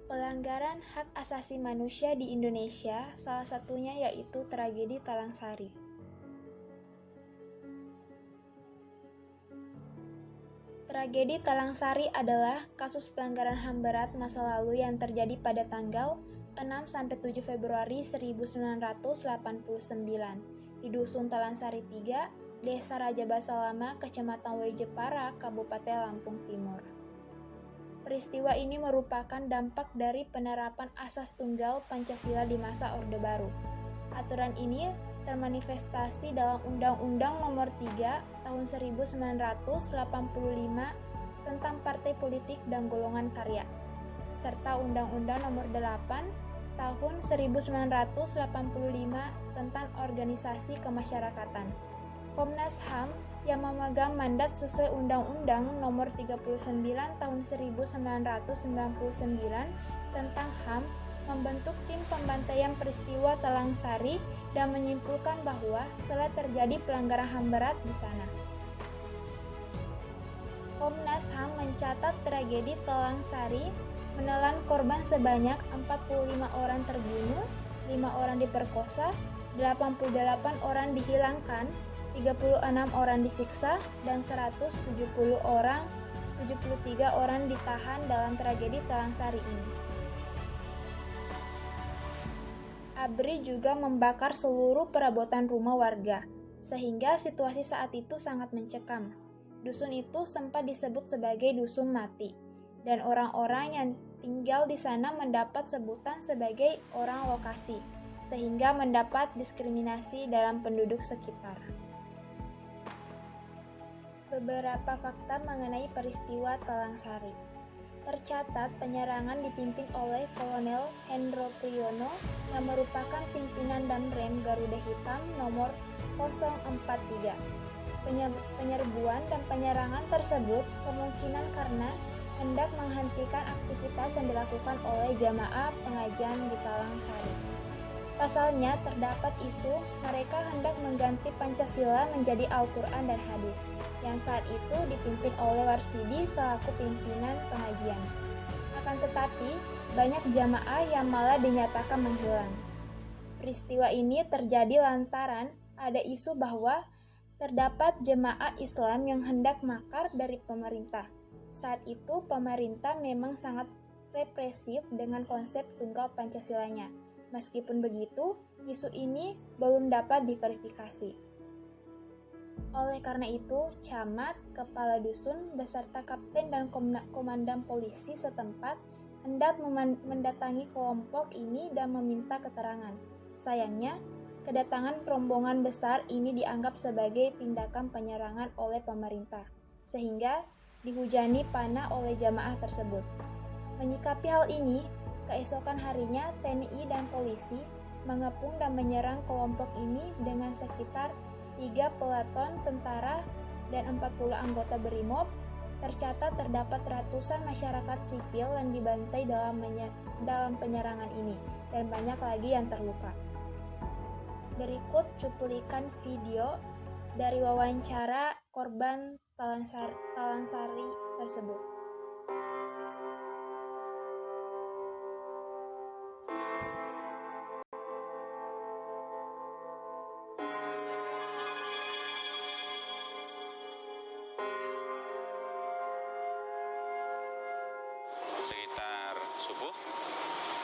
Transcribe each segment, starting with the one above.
Pelanggaran hak asasi manusia di Indonesia, salah satunya yaitu tragedi Talang Sari. Tragedi Talang Sari adalah kasus pelanggaran HAM berat masa lalu yang terjadi pada tanggal 6-7 Februari 1989 di Dusun Talang Sari 3, Desa Raja Basa Lama, Kecamatan Jepara, Kabupaten Lampung Timur. Peristiwa ini merupakan dampak dari penerapan asas tunggal Pancasila di masa Orde Baru. Aturan ini termanifestasi dalam Undang-Undang Nomor 3 Tahun 1985 tentang Partai Politik dan Golongan Karya, serta Undang-Undang Nomor 8 Tahun 1985 tentang Organisasi Kemasyarakatan. Komnas HAM yang memegang mandat sesuai Undang-Undang Nomor 39 Tahun 1999 tentang HAM membentuk tim pembantaian peristiwa Talang Sari dan menyimpulkan bahwa telah terjadi pelanggaran HAM berat di sana. Komnas HAM mencatat tragedi Talang Sari menelan korban sebanyak 45 orang terbunuh, 5 orang diperkosa, 88 orang dihilangkan, 36 orang disiksa, dan 73 orang ditahan dalam tragedi Talang Sari ini. ABRI juga membakar seluruh perabotan rumah warga, sehingga situasi saat itu sangat mencekam. Dusun itu sempat disebut sebagai dusun mati, dan orang-orang yang tinggal di sana mendapat sebutan sebagai orang lokasi, sehingga mendapat diskriminasi dalam penduduk sekitar. Beberapa fakta mengenai peristiwa Talang Sari. Tercatat penyerangan dipimpin oleh Kolonel Hendro Priyono yang merupakan pimpinan Danrem Garuda Hitam nomor 043. Penyerbuan dan penyerangan tersebut kemungkinan karena hendak menghentikan aktivitas yang dilakukan oleh jamaah pengajian di Talang Sari. Pasalnya, terdapat isu mereka hendak mengganti Pancasila menjadi Al-Quran dan Hadis, yang saat itu dipimpin oleh Warsidi selaku pimpinan pengajian. Akan tetapi, banyak jamaah yang malah dinyatakan menghilang. Peristiwa ini terjadi lantaran ada isu bahwa terdapat jemaah Islam yang hendak makar dari pemerintah. Saat itu, pemerintah memang sangat represif dengan konsep tunggal Pancasilanya. Meskipun begitu, isu ini belum dapat diverifikasi. Oleh karena itu, camat, kepala dusun, beserta kapten dan komandan polisi setempat hendak mendatangi kelompok ini dan meminta keterangan. Sayangnya, kedatangan rombongan besar ini dianggap sebagai tindakan penyerangan oleh pemerintah, sehingga dihujani panah oleh jamaah tersebut. Menyikapi hal ini, keesokan harinya TNI dan polisi mengepung dan menyerang kelompok ini dengan sekitar 3 peleton tentara dan 40 anggota BRIMOB. Tercatat terdapat ratusan masyarakat sipil yang dibantai dalam penyerangan ini dan banyak lagi yang terluka. Berikut cuplikan video dari wawancara korban Talang Sari tersebut. Sekitar subuh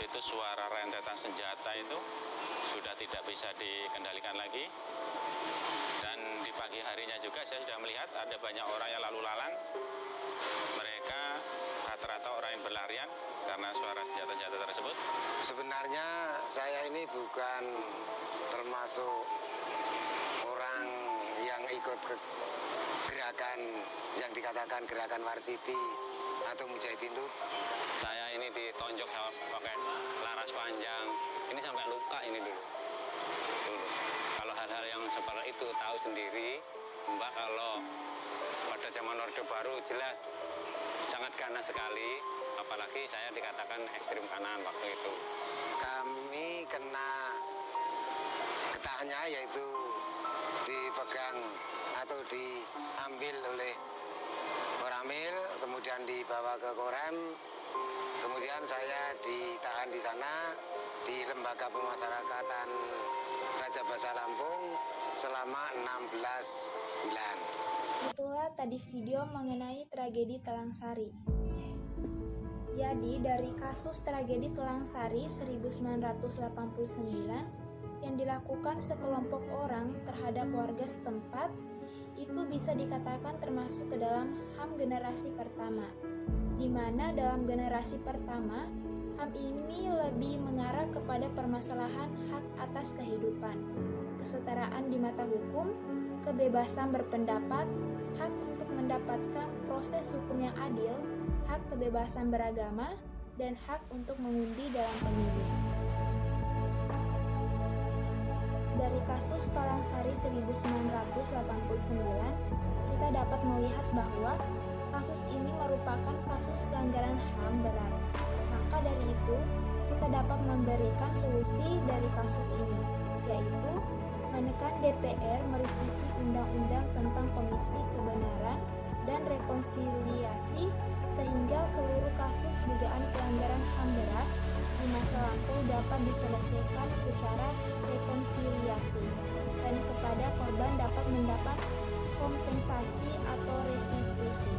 itu suara rentetan senjata itu sudah tidak bisa dikendalikan lagi, dan di pagi harinya juga saya sudah melihat ada banyak orang yang lalu lalang. Mereka rata-rata orang yang berlarian karena suara senjata-senjata tersebut. Sebenarnya saya ini bukan termasuk orang yang ikut ke gerakan yang dikatakan gerakan Warsiti atau Mujahidin itu. Saya ini ditonjok sama pakai laras panjang, ini sampai luka ini dulu. Kalau hal-hal yang seperti itu tahu sendiri Mbak, kalau pada zaman Orde Baru jelas sangat ganas sekali, apalagi saya dikatakan ekstrim kanan waktu itu. Kami kena getahnya, yaitu dipegang atau diambil oleh Koramil, kemudian dibawa ke Korem, kemudian kebetulan saya ditahan di sana di Lembaga Pemasyarakatan Raja Basa Lampung selama 16 bulan. Itulah tadi video mengenai tragedi Talang Sari. Jadi dari kasus tragedi Talang Sari 1989 yang dilakukan sekelompok orang terhadap warga setempat, itu bisa dikatakan termasuk ke dalam HAM generasi pertama, di mana dalam generasi pertama HAM ini lebih mengarah kepada permasalahan hak atas kehidupan, kesetaraan di mata hukum, kebebasan berpendapat, hak untuk mendapatkan proses hukum yang adil, hak kebebasan beragama, dan hak untuk mengundi dalam pemilu. Dari kasus Talang Sari 1989, kita dapat melihat bahwa kasus ini merupakan kasus pelanggaran HAM berat. Maka dari itu, kita dapat memberikan solusi dari kasus ini, yaitu menekan DPR merevisi Undang-Undang tentang Komisi Kebenaran dan Rekonsiliasi sehingga seluruh kasus dugaan pelanggaran HAM berat di masa lampau dapat diselesaikan secara rekonsiliasi dan kepada korban dapat mendapat kompensasi atau restitusi.